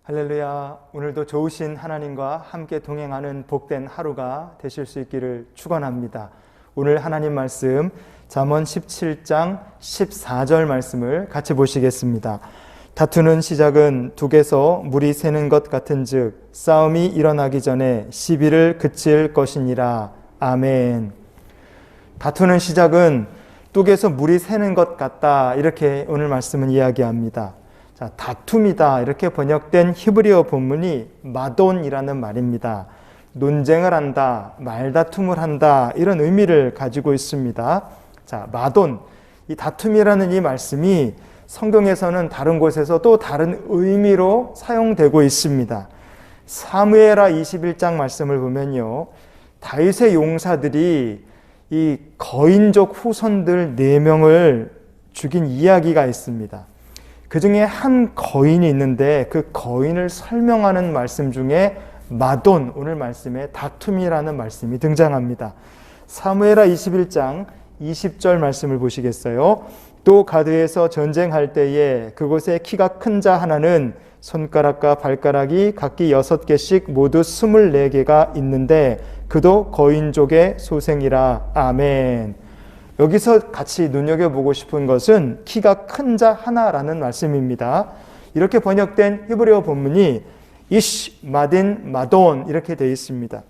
할렐루야. 오늘도 좋으신 하나님과 함께 동행하는 복된 하루가 되실 수 있기를 축원합니다. 오늘 하나님 말씀 잠언 17장 14절 말씀을 같이 보시겠습니다. 다투는 시작은 둑에서 물이 새는 것 같은즉 싸움이 일어나기 전에 시비를 그칠 것이니라. 아멘. 다투는 시작은 뚝에서 물이 새는 것 같다, 이렇게 오늘 말씀은 이야기합니다. 자, 다툼이다 이렇게 번역된 히브리어 본문이 마돈이라는 말입니다. 논쟁을 한다, 말다툼을 한다, 이런 의미를 가지고 있습니다. 자, 마돈, 이 다툼이라는 이 말씀이 성경에서는 다른 곳에서 또 다른 의미로 사용되고 있습니다. 사무엘하 21장 말씀을 보면요, 다윗의 용사들이 이 거인족 후손들 4명을 죽인 이야기가 있습니다. 그 중에 한 거인이 있는데 그 거인을 설명하는 말씀 중에 마돈, 오늘 말씀에 다툼이라는 말씀이 등장합니다. 사무엘하 21장 20절 말씀을 보시겠어요? 또 가드에서 전쟁할 때에 그곳에 키가 큰 자 하나는 손가락과 발가락이 각기 6개씩 모두 24개가 있는데 그도 거인족의 소생이라. 아멘. 여기서 같이 눈여겨보고 싶은 것은 키가 큰 자 하나라는 말씀입니다. 이렇게 번역된 히브리어 본문이 이쉬, 마딘, 마돈 이렇게 되어 있습니다.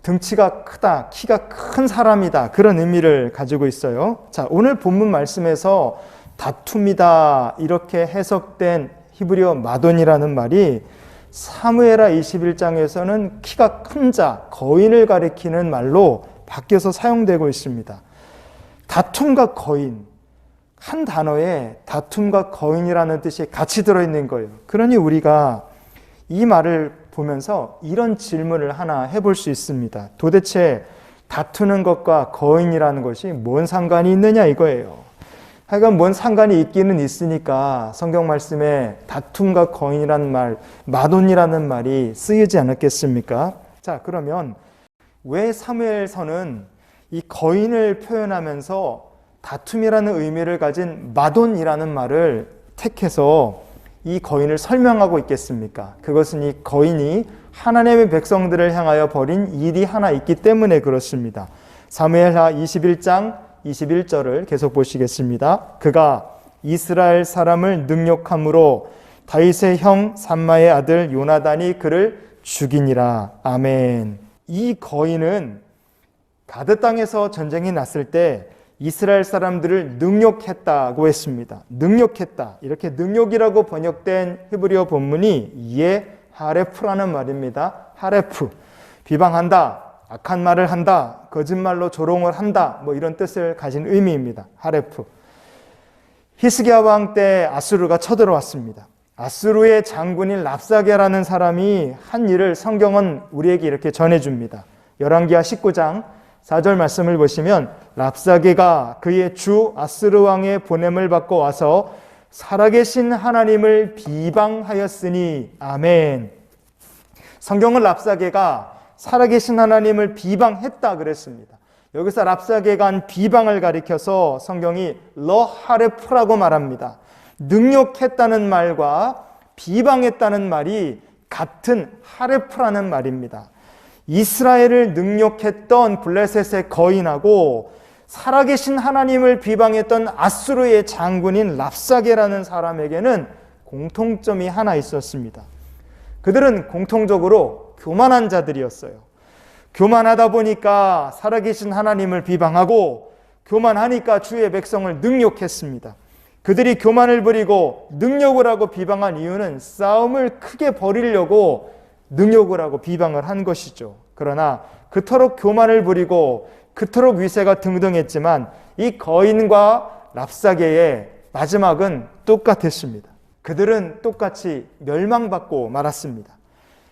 등치가 크다, 키가 큰 사람이다, 그런 의미를 가지고 있어요. 자, 오늘 본문 말씀에서 다툼이다 이렇게 해석된 히브리어 마돈이라는 말이 사무엘하 21장에서는 키가 큰 자, 거인을 가리키는 말로 바뀌어서 사용되고 있습니다. 다툼과 거인, 한 단어에 다툼과 거인이라는 뜻이 같이 들어있는 거예요. 그러니 우리가 이 말을 보면서 이런 질문을 하나 해볼 수 있습니다. 도대체 다투는 것과 거인이라는 것이 뭔 상관이 있느냐 이거예요. 하여간 뭔 상관이 있기는 있으니까 성경 말씀에 다툼과 거인이라는 말, 마돈이라는 말이 쓰이지 않았겠습니까? 자, 그러면 왜 사무엘서는 이 거인을 표현하면서 다툼이라는 의미를 가진 마돈이라는 말을 택해서 이 거인을 설명하고 있겠습니까? 그것은 이 거인이 하나님의 백성들을 향하여 벌인 일이 하나 있기 때문에 그렇습니다. 사무엘하 21장 21절을 계속 보시겠습니다. 그가 이스라엘 사람을 능욕함으로 다윗의 형 삼마의 아들 요나단이 그를 죽이니라. 아멘. 이 거인은 가드 땅에서 전쟁이 났을 때 이스라엘 사람들을 능욕했다고 했습니다. 능욕했다. 이렇게 능욕이라고 번역된 히브리어 본문이 하레프라는 말입니다. 하레프. 비방한다, 악한 말을 한다, 거짓말로 조롱을 한다, 뭐 이런 뜻을 가진 의미입니다. 하레프. 히스기야 왕 때 아수르가 쳐들어왔습니다. 아수르의 장군인 랍사게라는 사람이 한 일을 성경은 우리에게 이렇게 전해줍니다. 열왕기하 19장 4절 말씀을 보시면 랍사게가 그의 주 아수르 왕의 보냄을 받고 와서 살아계신 하나님을 비방하였으니. 아멘. 성경은 랍사게가 살아계신 하나님을 비방했다 그랬습니다. 여기서 랍사게가 한 비방을 가리켜서 성경이 러하레프라고 말합니다. 능욕했다는 말과 비방했다는 말이 같은 하레프라는 말입니다. 이스라엘을 능욕했던 블레셋의 거인하고 살아계신 하나님을 비방했던 아수르의 장군인 랍사게라는 사람에게는 공통점이 하나 있었습니다. 그들은 공통적으로 교만한 자들이었어요. 교만하다 보니까 살아계신 하나님을 비방하고 교만하니까 주의 백성을 능욕했습니다. 그들이 교만을 부리고 능욕을 하고 비방한 이유는 싸움을 크게 벌이려고 능욕을 하고 비방을 한 것이죠. 그러나 그토록 교만을 부리고 그토록 위세가 등등했지만 이 거인과 랍사게의 마지막은 똑같았습니다. 그들은 똑같이 멸망받고 말았습니다.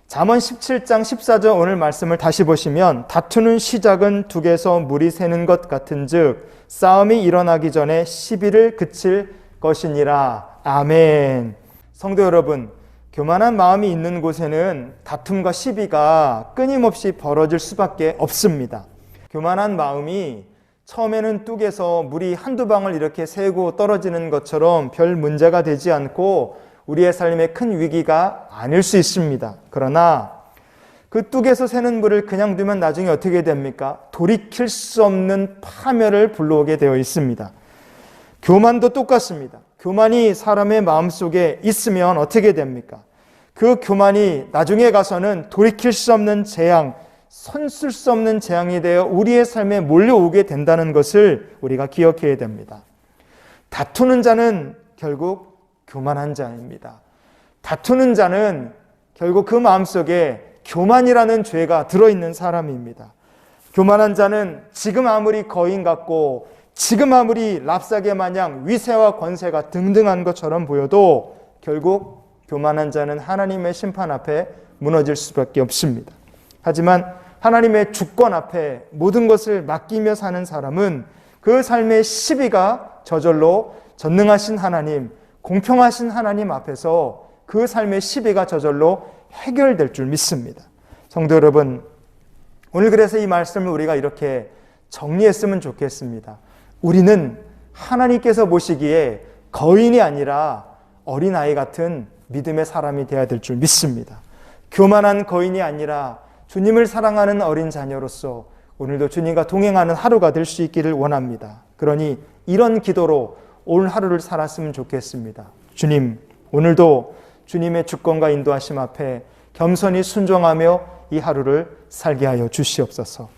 잠언 17장 14절 오늘 말씀을 다시 보시면 다투는 시작은 둑에서 물이 새는 것 같은즉 싸움이 일어나기 전에 시비를 그칠 것이니라. 아멘. 성도 여러분, 교만한 마음이 있는 곳에는 다툼과 시비가 끊임없이 벌어질 수밖에 없습니다. 교만한 마음이 처음에는 뚝에서 물이 한두 방울 이렇게 새고 떨어지는 것처럼 별 문제가 되지 않고 우리의 삶에 큰 위기가 아닐 수 있습니다. 그러나 그 뚝에서 새는 물을 그냥 두면 나중에 어떻게 됩니까? 돌이킬 수 없는 파멸을 불러오게 되어 있습니다. 교만도 똑같습니다. 교만이 사람의 마음속에 있으면 어떻게 됩니까? 그 교만이 나중에 가서는 돌이킬 수 없는 재앙, 손쓸 수 없는 재앙이 되어 우리의 삶에 몰려오게 된다는 것을 우리가 기억해야 됩니다. 다투는 자는 결국 교만한 자입니다. 다투는 자는 결국 그 마음속에 교만이라는 죄가 들어있는 사람입니다. 교만한 자는 지금 아무리 거인 같고 지금 아무리 랍사게 마냥 위세와 권세가 등등한 것처럼 보여도 결국 교만한 자는 하나님의 심판 앞에 무너질 수밖에 없습니다. 하지만 하나님의 주권 앞에 모든 것을 맡기며 사는 사람은 그 삶의 시비가 저절로 전능하신 하나님, 공평하신 하나님 앞에서 그 삶의 시비가 저절로 해결될 줄 믿습니다. 성도 여러분, 오늘 그래서 이 말씀을 우리가 이렇게 정리했으면 좋겠습니다. 우리는 하나님께서 보시기에 거인이 아니라 어린아이 같은 믿음의 사람이 되어야 될 줄 믿습니다. 교만한 거인이 아니라 주님을 사랑하는 어린 자녀로서 오늘도 주님과 동행하는 하루가 될 수 있기를 원합니다. 그러니 이런 기도로 오늘 하루를 살았으면 좋겠습니다. 주님, 오늘도 주님의 주권과 인도하심 앞에 겸손히 순종하며 이 하루를 살게 하여 주시옵소서.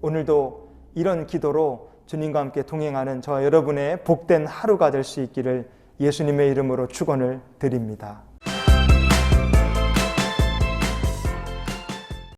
오늘도 이런 기도로 주님과 함께 동행하는 저와 여러분의 복된 하루가 될 수 있기를 예수님의 이름으로 축원을 드립니다.